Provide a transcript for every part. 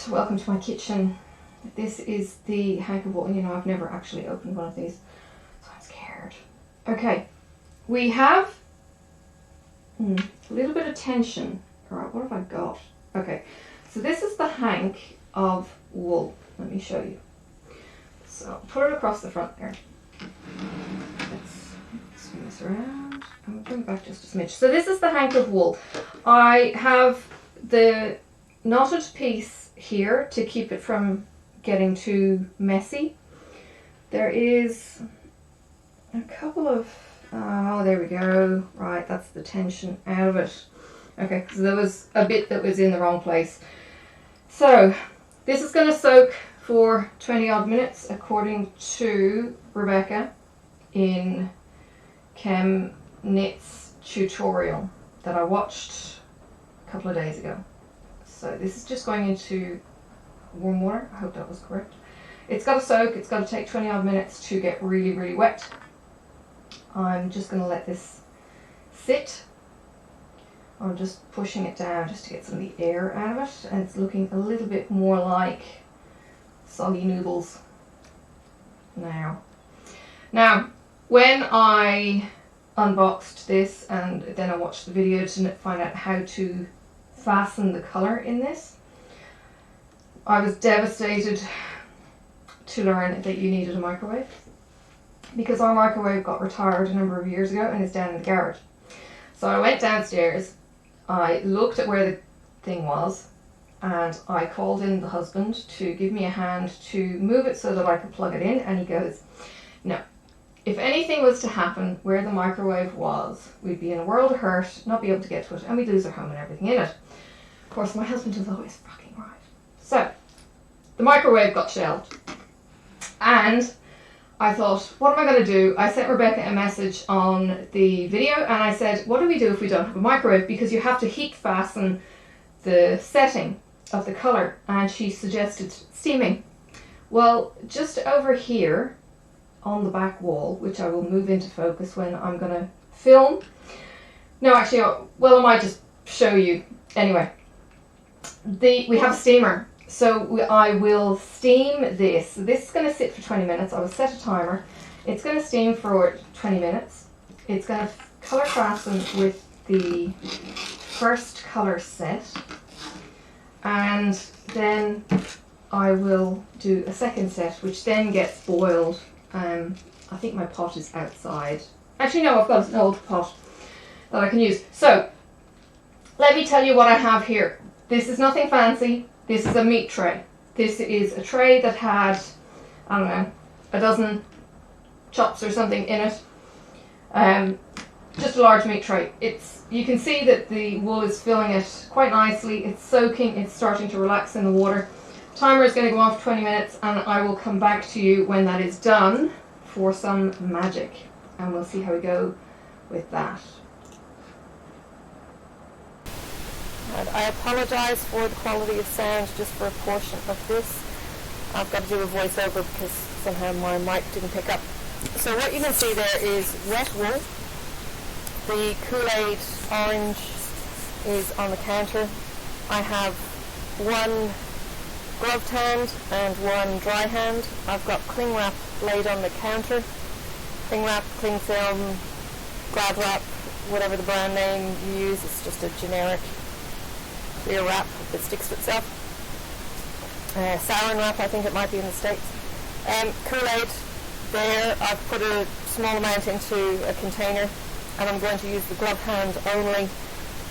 welcome to my kitchen. This is the hank of wool. You know, I've never actually opened one of these, so I'm scared. Okay, we have a little bit of tension. All right, what have I got? Okay, so this is the hank of wool. Let me show you. So put it across the front there. Let's swing this around. I'm going to bring it back just a smidge. So this is the hank of wool. I have the knotted piece here to keep it from getting too messy. There is a couple of, oh, there we go. Right, that's the tension out of it. Okay, so there was a bit that was in the wrong place. So this is going to soak for 20 odd minutes according to Rebecca in Chem Knit's tutorial that I watched a couple of days ago. So this is just going into warm water. I hope that was correct. It's got to soak. It's got to take 20 odd minutes to get really, really wet. I'm just going to let this sit. I'm just pushing it down just to get some of the air out of it, and it's looking a little bit more like soggy noodles now. Now, when I unboxed this and then I watched the video to find out how to fasten the colour in this, I was devastated to learn that you needed a microwave, because our microwave got retired a number of years ago and is down in the garage. So I went downstairs, I looked at where the thing was, and I called in the husband to give me a hand to move it so that I could plug it in, and he goes, no, if anything was to happen where the microwave was, we'd be in a world of hurt, not be able to get to it, and we'd lose our home and everything in it. Of course, my husband is always fucking right. So, the microwave got shelved, and I thought, what am I going to do? I sent Rebecca a message on the video, and I said, what do we do if we don't have a microwave? Because you have to heat fasten the setting of the colour, and she suggested steaming. Well, just over here on the back wall, which I will move into focus when I'm going to film. No, actually, well, I might just show you. Anyway, we have a steamer. So I will steam this. This is going to sit for 20 minutes. I will set a timer. It's going to steam for 20 minutes. It's going to colour fasten with the first colour set. And then I will do a second set, which then gets boiled. I think my pot is outside. Actually, no, I've got an old pot that I can use. So, let me tell you what I have here. This is nothing fancy. This is a meat tray. This is a tray that had, I don't know, a dozen chops or something in it. Just a large meat tray. You can see that the wool is filling it quite nicely. It's soaking, it's starting to relax in the water. Timer is going to go on for 20 minutes, and I will come back to you when that is done for some magic, and we'll see how we go with that. And I apologise for the quality of sound just for a portion of this. I've got to do a voiceover because somehow my mic didn't pick up. So what you can see there is wet wool. The KoolAid orange is on the counter. I have one gloved hand and one dry hand. I've got cling wrap laid on the counter. Cling wrap, cling film, Glad wrap, whatever the brand name you use. It's just a generic clear wrap that sticks to itself. Xyron wrap, I think it might be in the States. KoolAid there, I've put a small amount into a container, and I'm going to use the glove hand only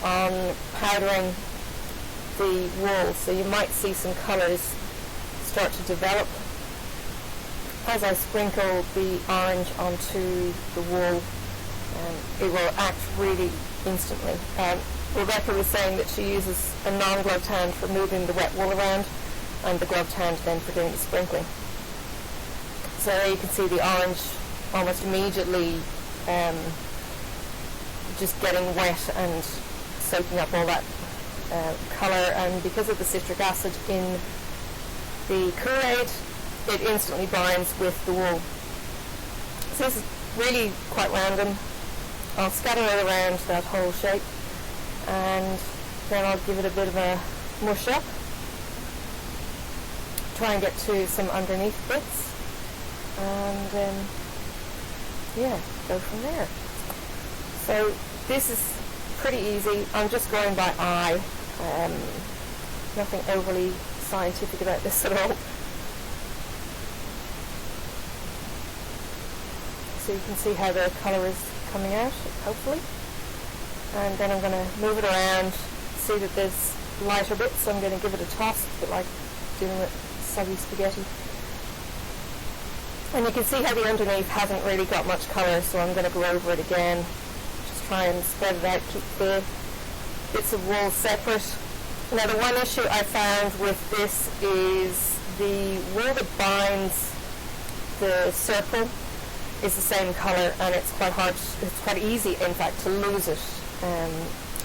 on powdering the wool. So you might see some colours start to develop as I sprinkle the orange onto the wool. It will act really instantly. Rebecca was saying that she uses a non-gloved hand for moving the wet wool around, and the gloved hand then for doing the sprinkling. So there you can see the orange almost immediately just getting wet and soaking up all that colour, and because of the citric acid in the KoolAid, it instantly binds with the wool. So this is really quite random. I'll scatter it around that whole shape, and then I'll give it a bit of a mush up. try and get to some underneath bits, and yeah, go from there. So this is pretty easy. I'm just going by eye. Nothing overly scientific about this at all. So you can see how the colour is coming out, hopefully. And then I'm going to move it around, see that there's lighter bits, so I'm going to give it a toss, a bit like doing with soggy spaghetti. And you can see how the underneath hasn't really got much colour, so I'm going to go over it again. Just try and spread it out, keep the bits of wool separate. Now the one issue I found with this is the wool that binds the circle is the same colour, and it's quite hard, it's quite easy in fact to lose it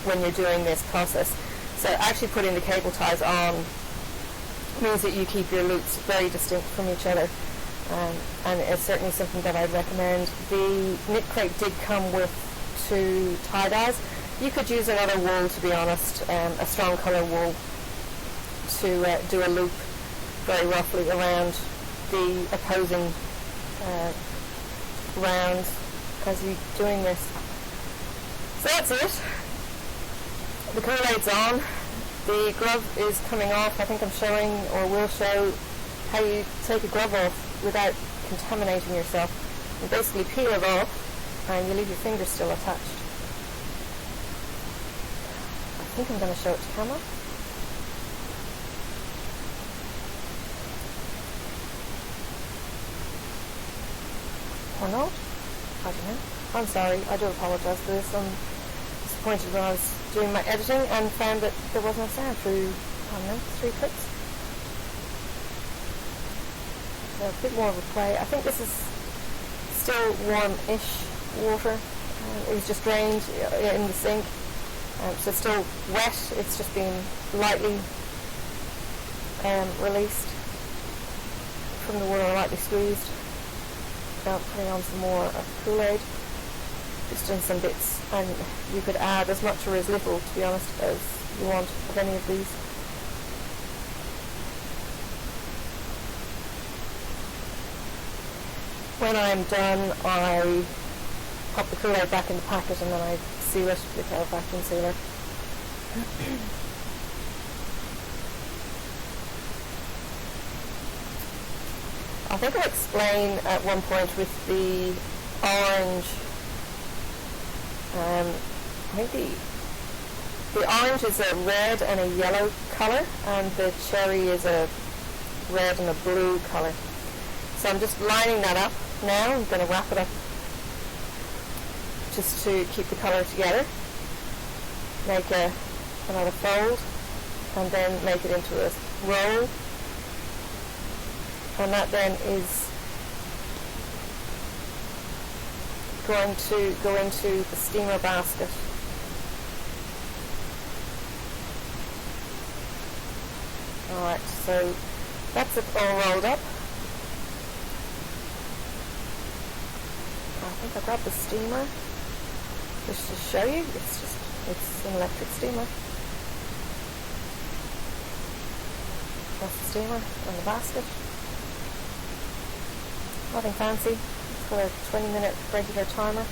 when you're doing this process. So actually putting the cable ties on means that you keep your loops very distinct from each other, and it's certainly something that I'd recommend. The knit crate did come with 2 tie-dyes. You could use another wool, to be honest, a strong colour wool, to do a loop very roughly around the opposing rounds as you're doing this. So that's it. The KoolAid's on. The glove is coming off. I think I'm showing, or will show, how you take a glove off without contaminating yourself. You basically peel it off and you leave your fingers still attached. I think I'm going to show it to camera. Or not? I don't know. I'm sorry, I do apologise for this. I'm disappointed when I was doing my editing and found that there was no sound through, I don't know, 3 clicks. So a bit more of a play. I think this is still warm-ish water. It was just drained in the sink. So it's still wet, it's just been lightly released from the water, lightly squeezed. Now putting on some more of KoolAid, just in some bits, and you could add as much or as little, to be honest, as you want of any of these. When I'm done, I pop the KoolAid back in the packet and then I seal it with a vacuum sealer. I think I explained at one point with the orange, I think the orange is a red and a yellow colour, and the cherry is a red and a blue colour. So I'm just lining that up now. I'm going to wrap it up just to keep the colour together. Make another fold and then make it into a roll. And that then is going to go into the steamer basket. Alright, so that's it all rolled up. I think I grabbed the steamer just to show you. It's an electric steamer. That's the steamer and the basket. Nothing fancy. It's got a 20-minute regular timer.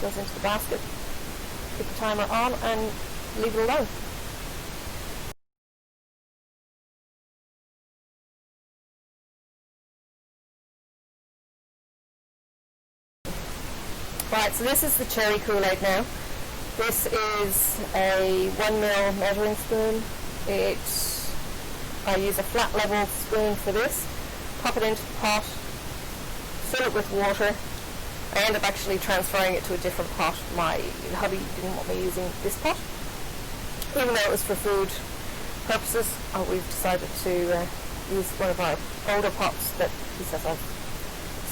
Goes into the basket. Keep the timer on and leave it alone. Right, so this is the cherry KoolAid now. This is a 1mm measuring spoon. I use a flat level spoon for this. Pop it into the pot, fill it with water. I end up actually transferring it to a different pot. My hubby didn't want me using this pot, even though it was for food purposes. We've decided to use one of our older pots that he says I've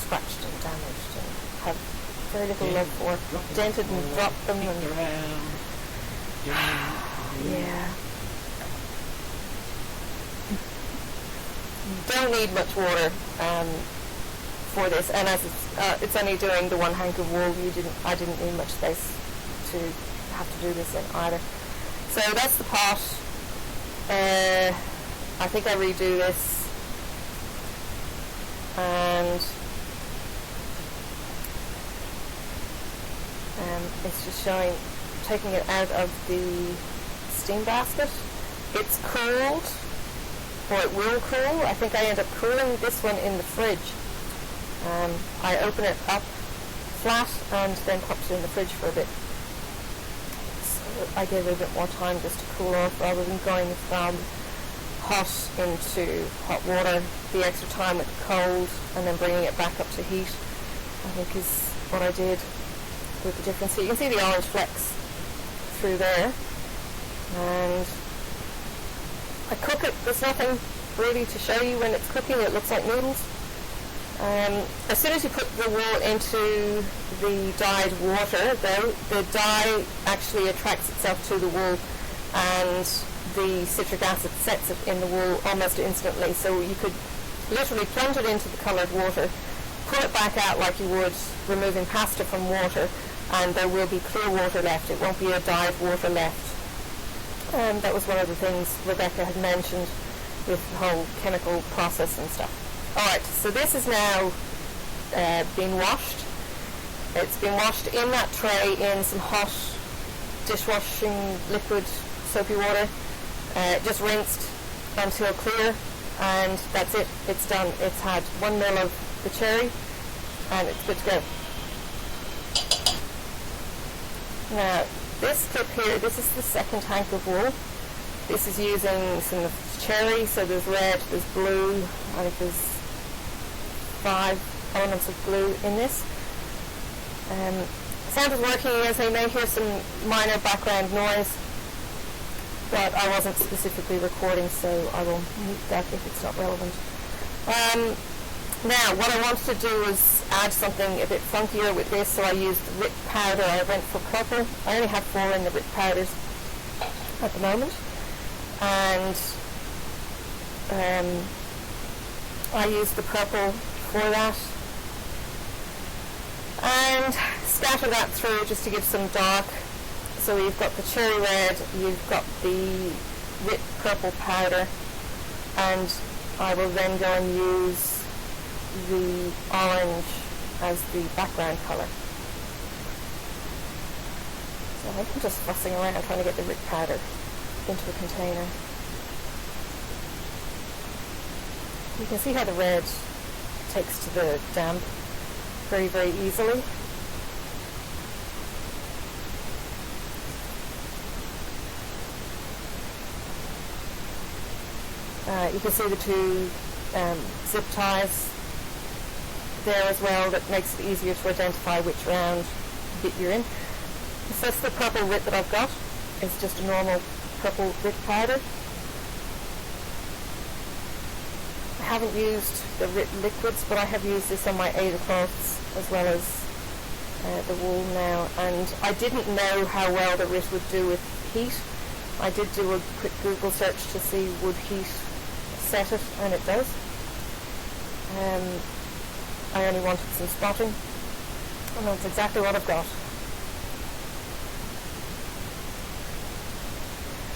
scratched and damaged and have very little love for. Dented and dropped them and yeah. Don't need much water for this, and as it's only doing the 1 hank of wool, I didn't need much space to have to do this in either. So that's the pot. I think I redo this, and it's just showing, taking it out of the steam basket. It's cooled, or it will cool. I think I end up cooling this one in the fridge. I open it up flat and then pop it in the fridge for a bit. So I give it a bit more time just to cool off rather than going from hot into hot water. The extra time with the cold and then bringing it back up to heat, I think is what I did with the difference. So you can see the orange flecks through there. And I cook it. There's nothing really to show you when it's cooking. It looks like noodles. As soon as you put the wool into the dyed water, though, the dye actually attracts itself to the wool, and the citric acid sets it in the wool almost instantly. So you could literally plunge it into the coloured water, pull it back out like you would removing pasta from water, and there will be clear water left. It won't be a dyed water left. That was one of the things Rebecca had mentioned with the whole chemical process and stuff. Alright, so this is now being washed. It's been washed in that tray in some hot dishwashing liquid soapy water. Just rinsed until clear, and that's it. It's done. It's had 1 ml of the cherry, and it's good to go. Now, this clip here, this is the second tank of wool. This is using some cherry, so there's red, there's blue, I think there's 5 elements of blue in this. Sound is working, as I may hear some minor background noise, but I wasn't specifically recording, so I will mute that if it's not relevant. Now, what I wanted to do was add something a bit funkier with this, so I used the RIP powder. I went for purple. I only have 4 in the RIP powders at the moment, and I used the purple for that, and scatter that through just to give some dark. So you've got the cherry red, you've got the RIP purple powder, and I will then go and use the orange as the background colour. So I'm just fussing around trying to get the RIP powder into a container. You can see how the red takes to the damp very, very easily. You can see the 2 zip ties there as well. That makes it easier to identify which round bit you're in. So that's the purple RIP that I've got. It's just a normal purple RIP powder. I haven't used the RIP liquids, but I have used this on my Ada cloths as well as the wool now, and I didn't know how well the RIP would do with heat. I did do a quick Google search to see would heat set it, and it does. I only wanted some spotting, and that's exactly what I've got.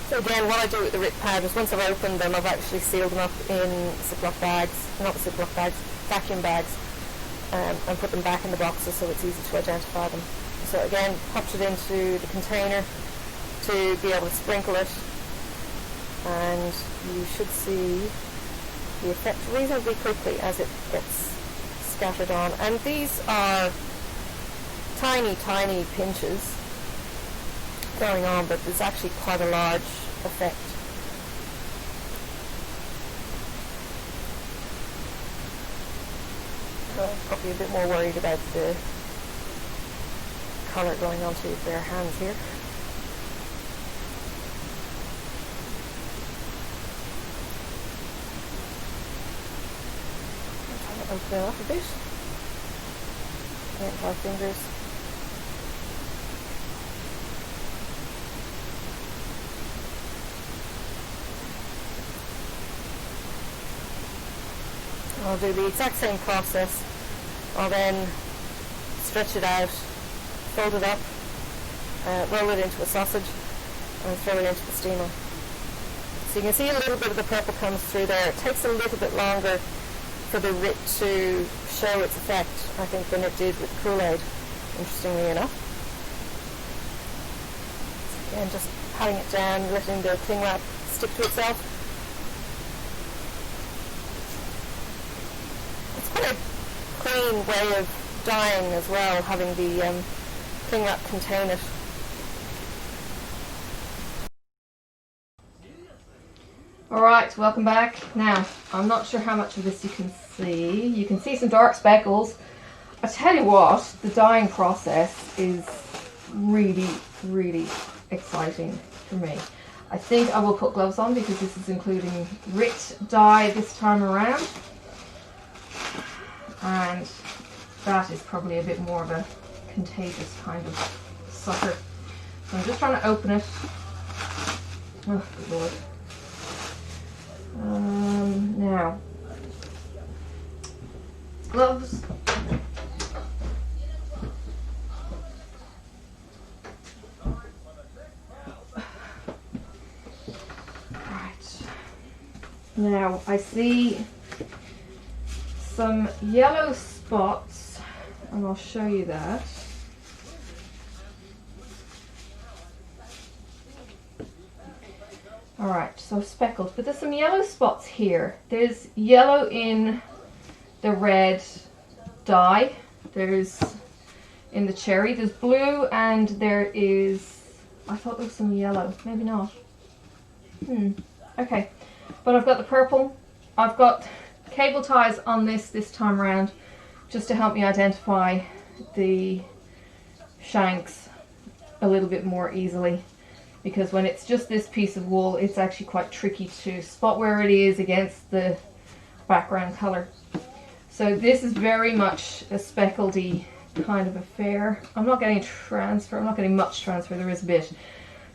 So again, what I do with the RIP powders, once I've opened them, I've actually sealed them up in Ziploc bags, not Ziploc bags, vacuum bags, and put them back in the boxes so it's easy to identify them. So again, popped it into the container to be able to sprinkle it, and you should see the effect reasonably quickly as it gets scattered on. And these are tiny, tiny pinches going on, but there's actually quite a large effect. So I'm probably a bit more worried about the colour going onto your bare hands here. Open it up a bit. Get our fingers. I'll do the exact same process. I'll then stretch it out, fold it up, roll it into a sausage and throw it into the steamer. So you can see a little bit of the purple comes through there. It takes a little bit longer for the RIT to show its effect, I think, than it did with KoolAid, interestingly enough. So again, just patting it down, letting the cling wrap stick to itself. It's quite a clean way of dyeing as well, having the cling wrap contain it. Alright, welcome back. Now, I'm not sure how much of this you can see. You can see some dark speckles. I tell you what, the dyeing process is really, really exciting for me. I think I will put gloves on because this is including RIT dye this time around. And that is probably a bit more of a contagious kind of sucker. So I'm just trying to open it. Oh, good lord. Now, gloves. Right. Now, I see some yellow spots, and I'll show you that. Alright, so speckled, but there's some yellow spots here. There's yellow in the red dye, there's in the cherry, there's blue, and there is, I thought there was some yellow, maybe not. Okay, but I've got the purple. I've got cable ties on this time around, just to help me identify the shanks a little bit more easily. Because when it's just this piece of wool, it's actually quite tricky to spot where it is against the background color. So this is very much a speckledy kind of affair. I'm not getting transfer, I'm not getting much transfer, there is a bit.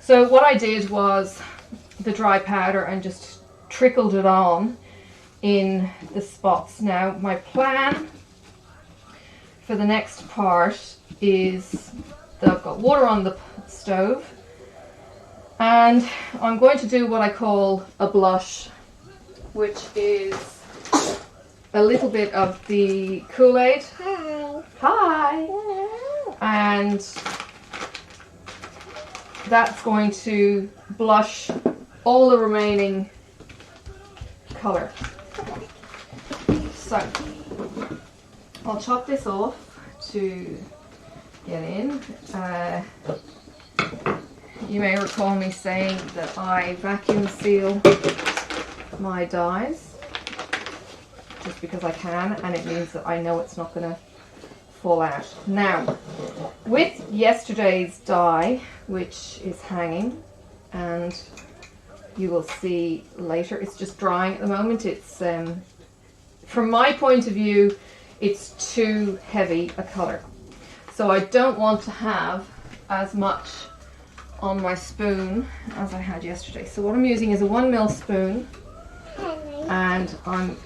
So what I did was the dry powder and just trickled it on in the spots. Now my plan for the next part is that I've got water on the stove. And I'm going to do what I call a blush, which is a little bit of the KoolAid. Hi. Hi. And that's going to blush all the remaining color. So I'll chop this off to get in. You may recall me saying that I vacuum seal my dyes just because I can, and it means that I know it's not going to fall out. Now, with yesterday's dye, which is hanging, and you will see later, it's just drying at the moment. It's, from my point of view, it's too heavy a colour. So I don't want to have as much on my spoon as I had yesterday. So what I'm using is a 1mm spoon, and I'm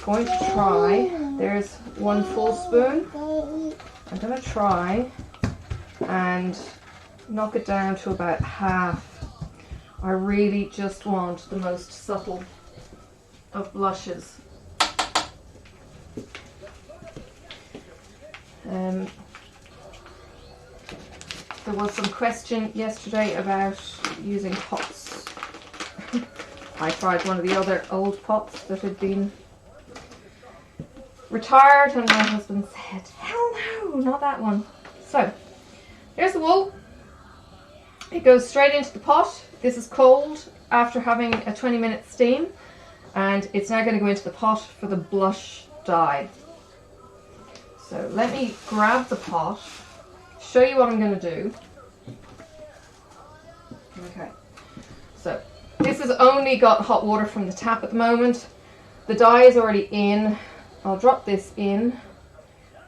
going to try, there's 1 full spoon, I'm going to try and knock it down to about half. I really just want the most subtle of blushes. There was some question yesterday about using pots. I tried one of the other old pots that had been retired, and my husband said, hell no, not that one. So, here's the wool. It goes straight into the pot. This is cold after having a 20-minute steam, and it's now going to go into the pot for the blush dye. So let me grab the pot, show you what I'm going to do. Okay, so this has only got hot water from the tap at the moment. The dye is already in. I'll drop this in,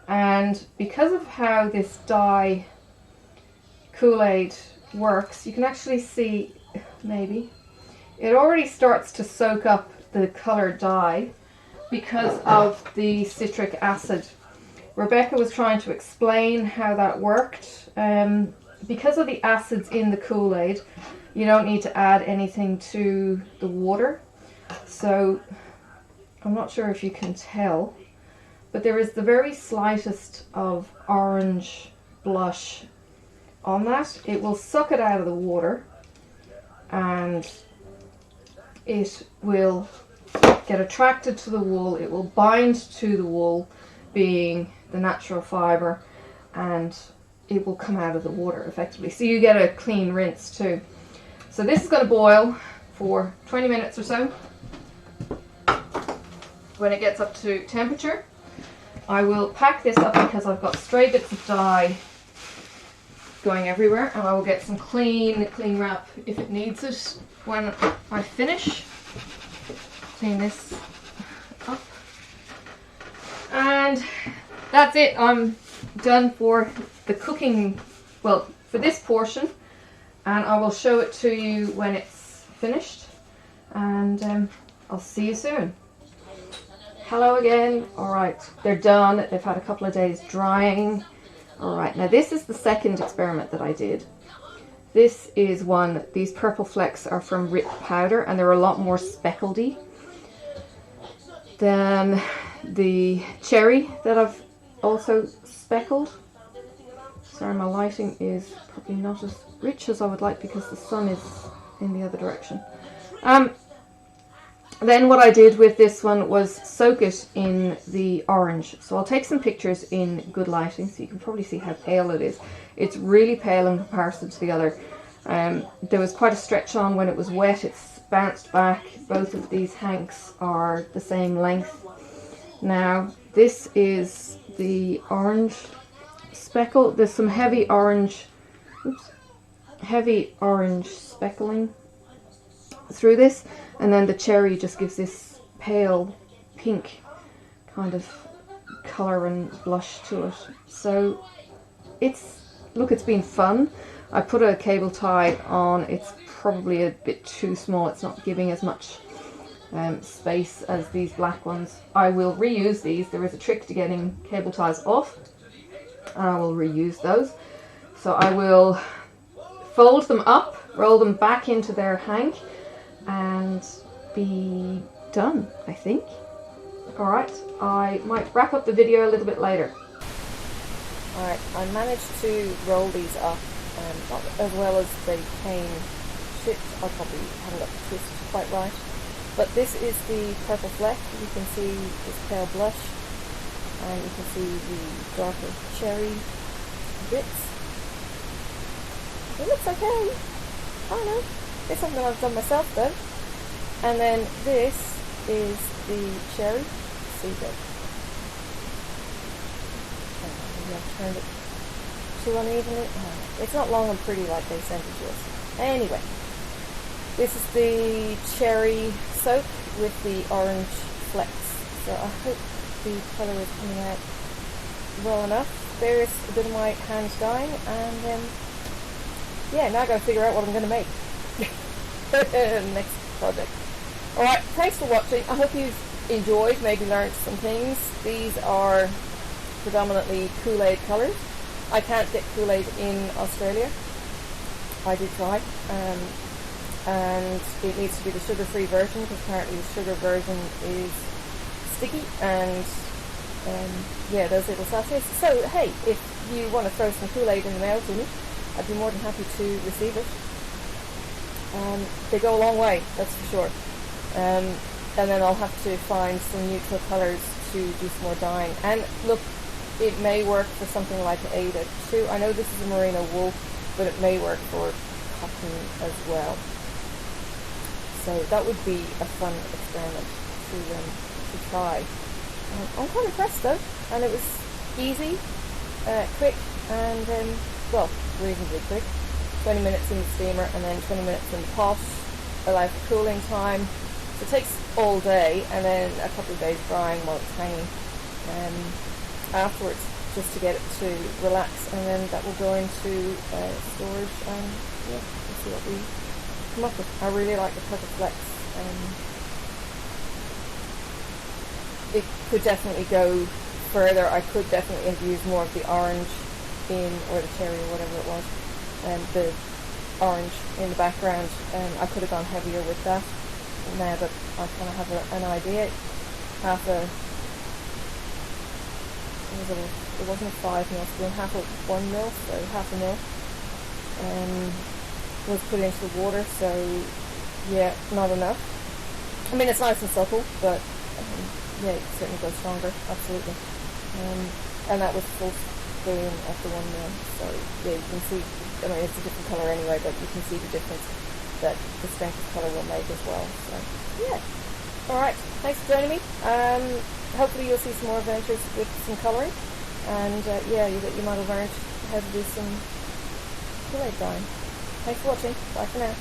and because of how this dye KoolAid works, you can actually see, maybe, it already starts to soak up the color dye because of the citric acid. Rebecca was trying to explain how that worked. because of the acids in the KoolAid, you don't need to add anything to the water. So I'm not sure if you can tell, but there is the very slightest of orange blush on that. It will suck it out of the water and it will get attracted to the wool. It will bind to the wool, being the natural fibre, and it will come out of the water effectively. So you get a clean rinse too. So this is going to boil for 20 minutes or so. When it gets up to temperature, I will pack this up because I've got stray bits of dye going everywhere, and I will get some clean wrap if it needs it when I finish. Clean this up. And that's it. I'm done for the cooking, well, for this portion, and I will show it to you when it's finished, and I'll see you soon. Hello again. Alright, they're done. They've had a couple of days drying. Alright, now this is the second experiment that I did. This is one, these purple flecks are from Rit powder, and they're a lot more speckledy than the cherry that I've also speckled. Sorry, my lighting is probably not as rich as I would like because the sun is in the other direction. Then what I did with this one was soak it in the orange. So I'll take some pictures in good lighting so you can probably see how pale it is. It's really pale in comparison to the other. There was quite a stretch on when it was wet. It's bounced back. Both of these hanks are the same length. Now this is the orange speckle. There's some heavy orange speckling through this, and then the cherry just gives this pale pink kind of colour and blush to it. So it's been fun. I put a cable tie on. It's probably a bit too small. It's not giving as much space as these black ones. I will reuse these. There is a trick to getting cable ties off, and I will reuse those. So I will fold them up, roll them back into their hank, and be done, I think. Alright, I might wrap up the video a little bit later. Alright, I managed to roll these up, not as well as they came shipped. I probably haven't got the twist quite right. But this is the purple fleck. You can see this pale blush, and you can see the darker cherry bits. It looks okay. I don't know. It's something I've done myself though. And then this is the cherry. See that? Maybe I've turned it too unevenly. Oh, it's not long and pretty like they sent it to us. Anyway, this is the cherry soap with the orange flecks. So I hope the colour is coming out well enough. There's a bit of my hand dyeing, and yeah, now I gotta figure out what I'm gonna make. Next project. Alright, thanks for watching. I hope you've enjoyed, maybe learned some things. These are predominantly KoolAid colours. I can't get KoolAid in Australia. I did try. And it needs to be the sugar-free version because apparently the sugar version is sticky, and yeah, those little sachets. So hey, if you want to throw some KoolAid in the mail to me, I'd be more than happy to receive it. They go a long way, that's for sure. And then I'll have to find some neutral colours to do some more dyeing. And look, it may work for something like Ada too. I know this is a merino wool, but it may work for cotton as well. So that would be a fun experiment to try. I'm quite impressed though, and it was easy, quick, and well, reasonably quick. 20 minutes in the steamer and then 20 minutes in the pot, allow for cooling time. So it takes all day, and then a couple of days drying while it's hanging afterwards, just to get it to relax, and then that will go into storage, and yeah, we'll see what we come up with. I really like the purple flecks. It could definitely go further. I could definitely have used more of the orange in, or the cherry, or whatever it was. and the orange in the background. I could have gone heavier with that now that I kind of have an idea. It wasn't a 5 mil spoon, half a 1 mil, so half a mil was put into the water, so yeah, not enough. I mean, it's nice and subtle, but yeah, it certainly goes stronger, absolutely. And that was full spoon of the 1 mil, so yeah, you can see, I mean, it's a different colour anyway, but you can see the difference that the strength of colour will make as well, so yeah. Alright, thanks for joining me. Hopefully you'll see some more adventures with some colouring, and yeah, you might have learned how to do some KoolAid dyeing. Thanks for watching, bye for now.